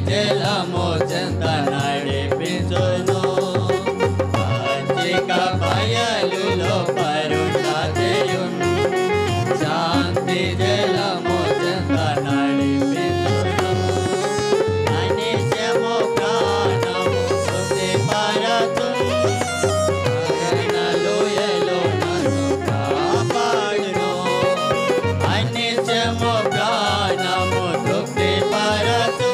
జలము చెంత నడిపించును పచ్చిక బయలులో పరుండ చేయును శాంతి జలము చెంత నడిపించును అనిత్యము ప్రాణము తృప్తి పరచును మరణలోయలో నన్ను కాపాడును అనిత్యము ప్రాణము తృప్తి పరచును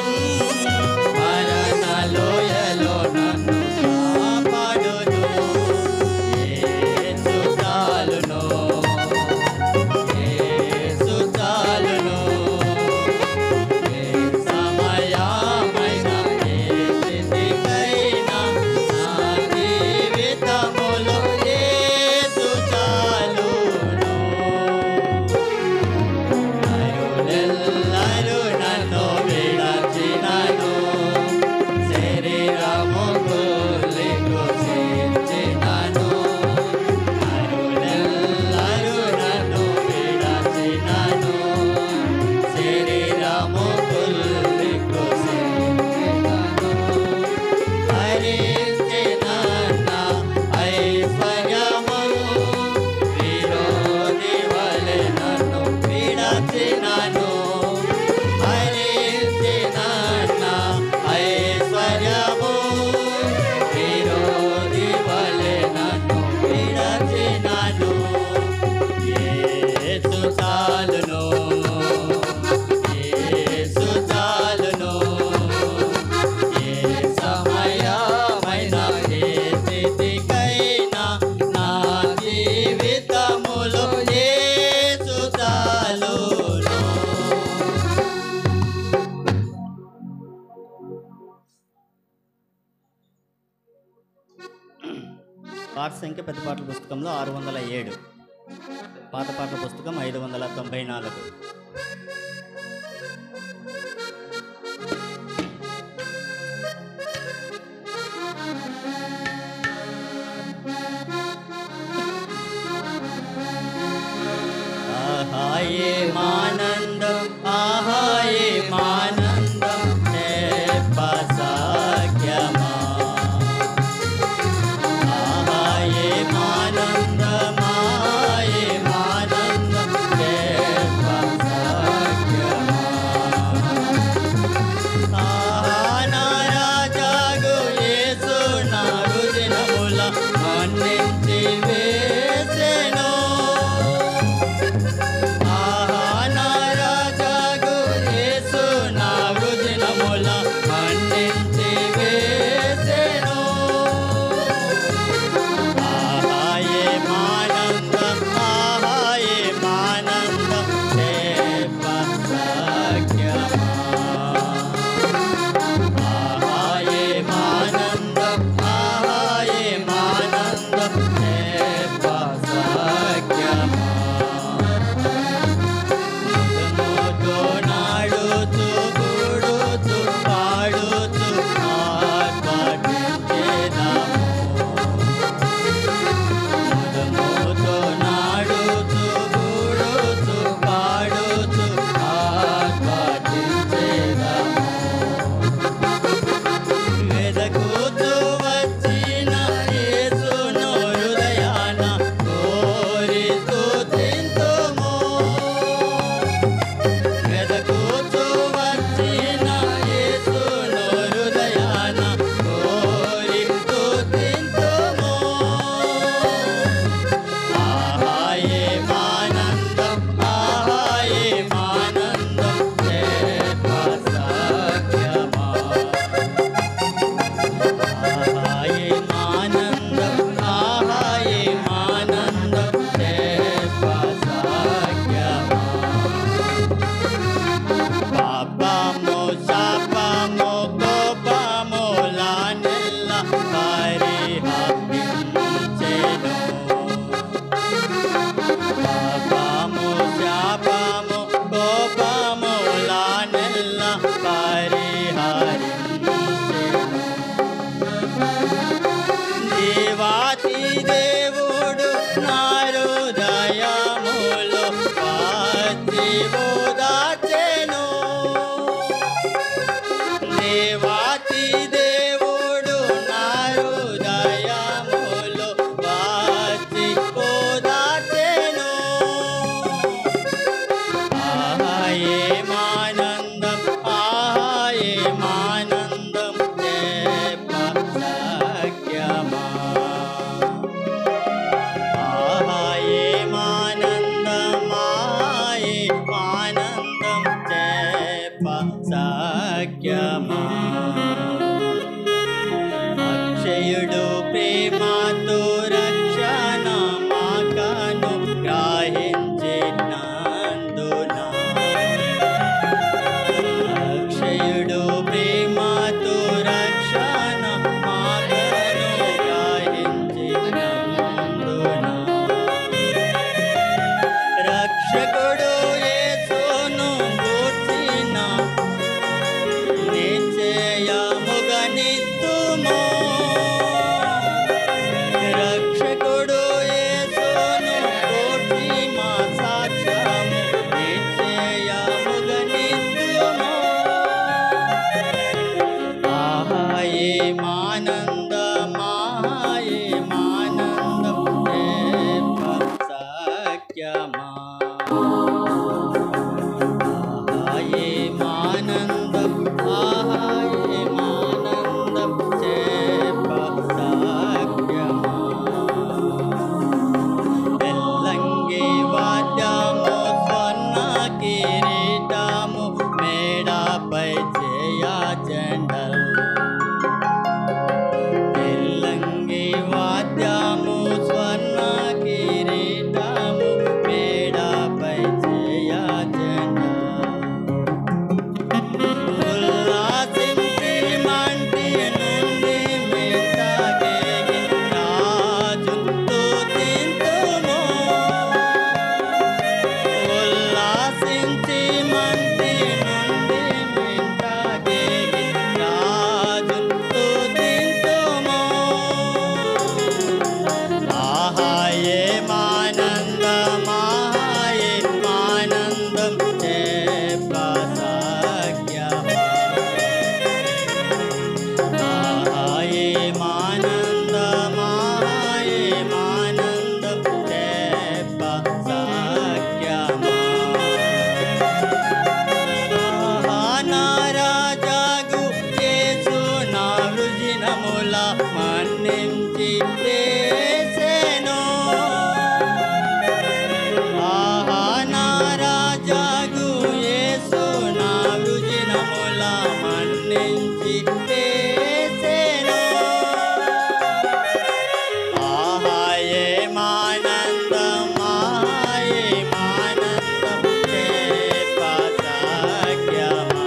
మరణలోయలో నన్ను కాపాడును యేసు చాలును యేసు చాలును ఏ సమయమైనా ఏ స్థితికైనా నా జీవితములో యేసు చాలును నరులెల్లరూ నన్ను విడచినను శరీరము కూలి కృషించినను నరులెల్లరూ నన్ను విడచినను శరీరము కూలి కృషించినను హరించిన నా ఐశ్వర్యము విరోధి వలె నన్ను విడచినను హరించిన నా ఐశ్వర్యము విరోధి వలె నన్ను విడచినను యేసు చాలును యేసు చాలును ఏ సమయమైనా ఏ స్థితికైనా నా జీవితములో యేసు చాలును పాట సంఖ్య పెద్ద పాటల పుస్తకంలో 607 పాత పాటల పుస్తకం 594 ఆహాయే మానందం ఆహాయే మానందం సాఖ్యమా ఆహాయే మానందమాయే మానందం సాఖ్యమా ఆహా రాజాగు యేసు నా రుదినముల మన్నించి వేసెను ఆహా సఖ్యమా అక్షయుడు ప్రేమతో రక్షణ మాకను గ్రహించినందున అక్షయుడు ప్రేమతో రక్షణ మాకను గ్రహించినందున రక్షకుడు యేసును గూర్చిన నిశ్చయముగనిత్తుము రక్షకుడు యేసును గూర్చి మా సాక్ష్యము నిశ్చయముగనిత్తుము ఆహాయేమానందం సఖ్యమా ఆహాయేమానందం సఖ్యమా తెల్లంగి వాద్యము స్వర్ణ కిరీటము మేడపై చేయా జెండల్ తెల్లంగి వాద్యము స్వర్ణ కిరీటము మేడపై చేయా జెండల్ ఉల్లాసించి మంటి నుండి మిట్టగేగి రాజుతో తింతుము ఉల్లాసించి మంటి నుండి మిట్టగేగి రాజుతో తింతుము ఆహాయేమానందం సఖ్యమా ఆహాయేమానందం సఖ్యమా నారాజాగు యేసు నా వృజినముల మన్నించి చేసెను నారాజాగు యేసు నా వృజినముల మన్నించి చేసెను ఆహాయేమానందం సఖ్యమా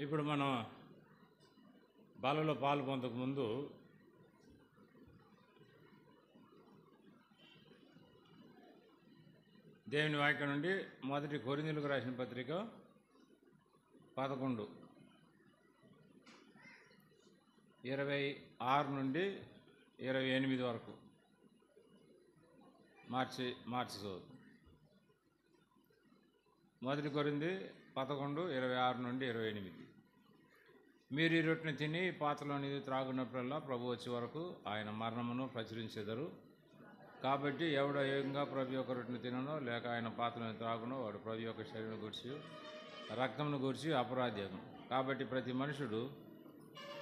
ఇప్పుడు మనం బలలో పాలు పొందకముందు దేవుని వాక్యం నుండి మొదటి కొరింథీయులకు రాసిన పత్రిక 11:26 నుండి 28 వరకు మార్చి చదువు. మొదటి కొరింథీ 11:26 నుండి 28. మీరు ఈ రొట్టెని తిని పాత్రలోని త్రాగునప్పుడల్లా ప్రభు వచ్చే వరకు ఆయన మరణమును ప్రచురించెదరు. కాబట్టి ఎవడో ఏకంగా ప్రభు యొక్క రొట్టెని తిననో లేక ఆయన పాత్రలోని త్రాగునో వాడు ప్రభు యొక్క శరీరం గురించి రక్తమును గురించి అపరాధ్యం. కాబట్టి ప్రతి మనుషుడు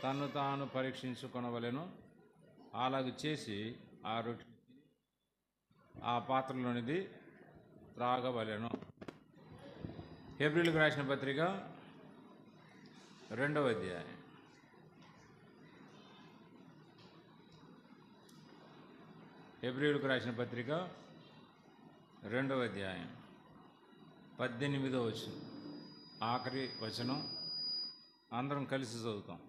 తను తాను పరీక్షించుకొనవలెను. అలాగ చేసి ఆ రొట్టె ఆ పాత్రలోనిది త్రాగవలెను. హెబ్రీయులకు రాసిన పత్రిక 2వ అధ్యాయం. హెబ్రీయులకు రాసిన పత్రిక 2వ అధ్యాయం 18వ వచనం, ఆఖరి వచనం. అందరం కలిసి చదువుతాం.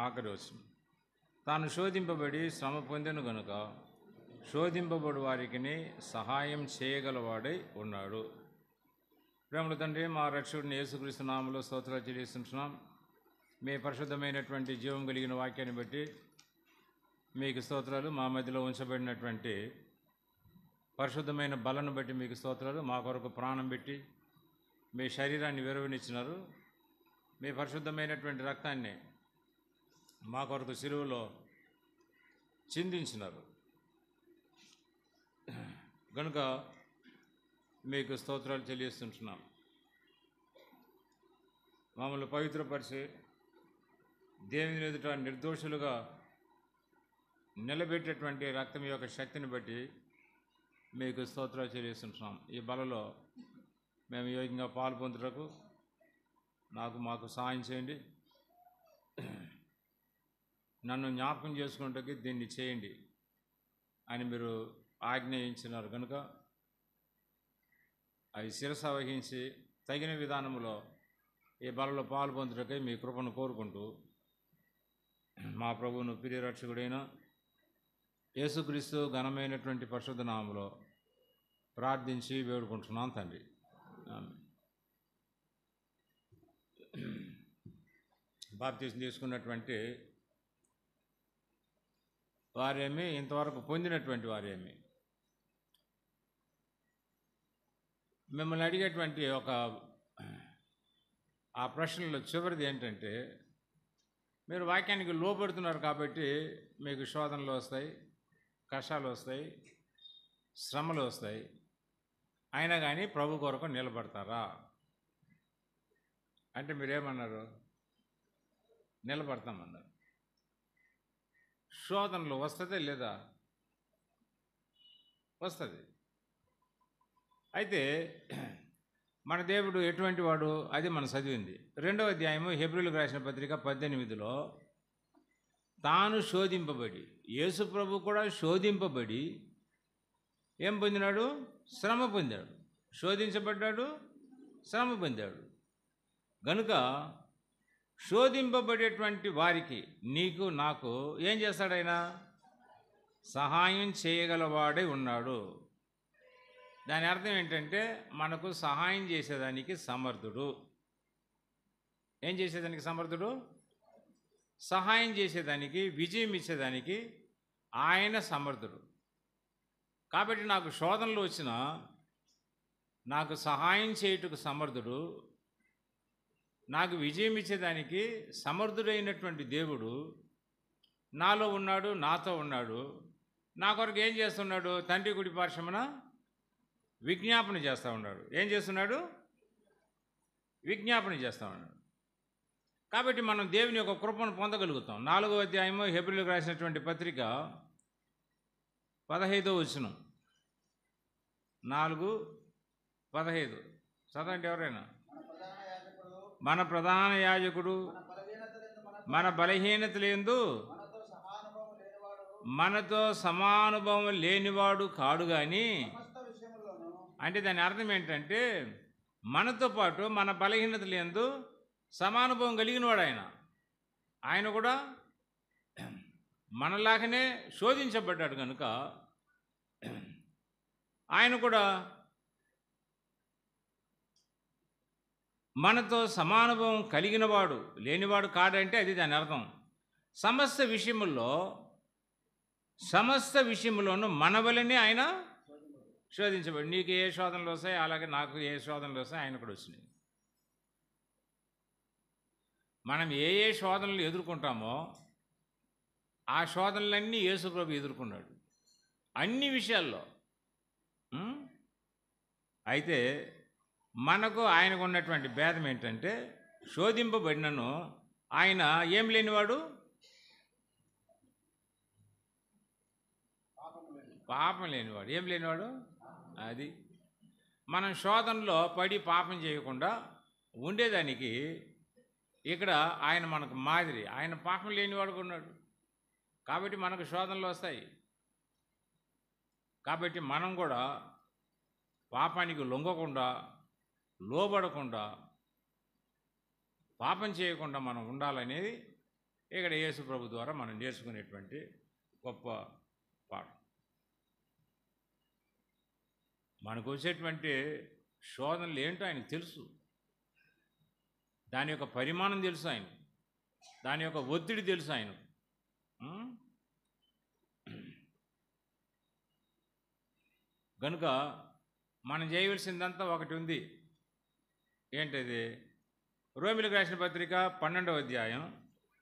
ఆఖరి వచనం. తాను శోధింపబడి శ్రమ పొందెను గనుక శోధింపబడు వారికి సహాయం చేయగలవాడై ఉన్నాడు. ప్రేమల తండ్రి, మా రక్షకుడిని యేసుక్రీస్తు నామములో స్తోత్రాలు చెల్లిస్తున్నాం. మీ పరిశుద్ధమైనటువంటి జీవం కలిగిన వాక్యాన్ని బట్టి మీకు స్తోత్రాలు. మా మధ్యలో ఉంచబడినటువంటి పరిశుద్ధమైన బలను బట్టి మీకు స్తోత్రాలు. మా కొరకు ప్రాణం పెట్టి మీ శరీరాన్ని విరవనిచ్చినారు. మీ పరిశుద్ధమైనటువంటి రక్తాన్ని మా కొరకు సిలువలో చిందించినారు కనుక మీకు స్తోత్రాలు చెల్లిస్తుంటున్నాం. మమ్మల్ని పవిత్రపరిచి దేవుని ఎదుట నిర్దోషులుగా నిలబెట్టేటువంటి రక్తం యొక్క శక్తిని బట్టి మీకు స్తోత్రాలు చెల్లిస్తుంటున్నాం. ఈ బలలో మేము యోగ్యంగా పాల్పొందుటకు మాకు సహాయం చేయండి. నన్ను జ్ఞాపకం చేసుకున్నట్టుకి దీన్ని చేయండి అని మీరు ఆజ్ఞయించినారు కనుక అవి శిరస వహించి తగిన విధానంలో ఈ బలలో పాల్పొందుటకై మీ కృపను కోరుకుంటూ మా ప్రభువును ప్రియరక్షకుడైన యేసుక్రీస్తు ఘనమైనటువంటి పరిశుద్ధ నామములో ప్రార్థించి వేడుకుంటున్నాం తండ్రి. ఆమేన్. బాప్తిసం తీసుకున్నటువంటి వారేమి, ఇంతవరకు పొందినటువంటి వారేమి, మిమ్మల్ని అడిగేటువంటి ఆ ప్రశ్నలో చివరిది ఏంటంటే, మీరు వాక్యానికి లోపడుతున్నారు కాబట్టి మీకు శోధనలు వస్తాయి, కష్టాలు వస్తాయి, శ్రమలు వస్తాయి. అయినా కానీ ప్రభు కొరకు నిలబడతారా అంటే మీరేమన్నారు? నిలబడతామన్నారు. శోధనలు వస్తుందే లేదా? వస్తుంది. అయితే మన దేవుడు ఎటువంటి వాడు? అది మనం చదివింది 2వ అధ్యాయము హెబ్రీయులకు రాసిన పత్రిక 18లో తాను శోధింపబడి, యేసు ప్రభు కూడా శోధింపబడి ఏం పొందినాడు? శ్రమ పొందాడు. శోధించబడ్డాడు, శ్రమ పొందాడు. గనుక శోధింపబడేటువంటి వారికి, నీకు నాకు ఏం చేస్తాడైనా? సహాయం చేయగలవాడై ఉన్నాడు. దాని అర్థం ఏంటంటే మనకు సహాయం చేసేదానికి సమర్థుడు. ఏం చేసేదానికి సమర్థుడు? సహాయం చేసేదానికి, విజయం ఇచ్చేదానికి ఆయన సమర్థుడు. కాబట్టి నాకు శోధనలు వచ్చినా నాకు సహాయం చేయుటకు సమర్థుడు, నాకు విజయం ఇచ్చేదానికి సమర్థుడైనటువంటి దేవుడు నాలో ఉన్నాడు, నాతో ఉన్నాడు. నా కొరకు ఏం చేస్తున్నాడు? తండ్రి కుడి పార్శ్వమున విజ్ఞాపన చేస్తూ ఉన్నాడు. ఏం చేస్తున్నాడు? విజ్ఞాపన చేస్తూ ఉన్నాడు. కాబట్టి మనం దేవుని యొక్క కృపను పొందగలుగుతాం. 4వ అధ్యాయము హెబ్రీయులకు రాసినటువంటి పత్రిక 15వ వచనం, 4:15 చదవండి ఎవరైనా. మన ప్రధాన యాజకుడు మన బలహీనతలందు మనతో సమానుభవం లేనివాడు కాడు కానీ, అంటే దాని అర్థం ఏంటంటే మనతో పాటు మన బలహీనతలందు సమానుభవం కలిగినవాడు ఆయన. ఆయన కూడా మనలాగానే శోధించబడ్డాడు కనుక ఆయన కూడా మనతో సమానుభవం కలిగినవాడు, లేనివాడు కాడంటే అది దాని అర్థం. సమస్త విషయంలోనూ మన వలనే ఆయన శోధించబడి, నీకు ఏ శోధనలు వస్తాయి అలాగే నాకు ఏ శోధనలు వస్తాయి ఆయన కూడా వచ్చినాయి. మనం ఏ శోధనలు ఎదుర్కొంటామో ఆ శోధనలన్నీ యేసుప్రభు ఎదుర్కొన్నాడు అన్ని విషయాల్లో. అయితే మనకు ఆయనకు ఉన్నటువంటి భేదం ఏంటంటే, శోధింపబడినను ఆయన ఏం లేనివాడు? పాపం లేనివాడు. ఏం లేనివాడు? అది మనం శోధనలో పడి పాపం చేయకుండా ఉండేదానికి ఇక్కడ ఆయన మనకు మాదిరి. ఆయన పాపం లేనివాడు ఉన్నాడు కాబట్టి మనకు శోధనలు వస్తాయి. కాబట్టి మనం కూడా పాపానికి లొంగకుండా, లోబడకుండా, పాపం చేయకుండా మనం ఉండాలనేది ఇక్కడ యేసు ప్రభు ద్వారా మనం నేర్చుకునేటువంటి గొప్ప పాఠం. మనకు వచ్చేటువంటి శోధనలు ఏంటో ఆయనకు తెలుసు. దాని యొక్క పరిమాణం తెలుసు ఆయన, దాని యొక్క ఒత్తిడి తెలుసు ఆయన. కనుక మనం చేయవలసిందంతా ఒకటి ఉంది. ఏంటది? రోమిలకు రాసిన పత్రిక 12వ అధ్యాయం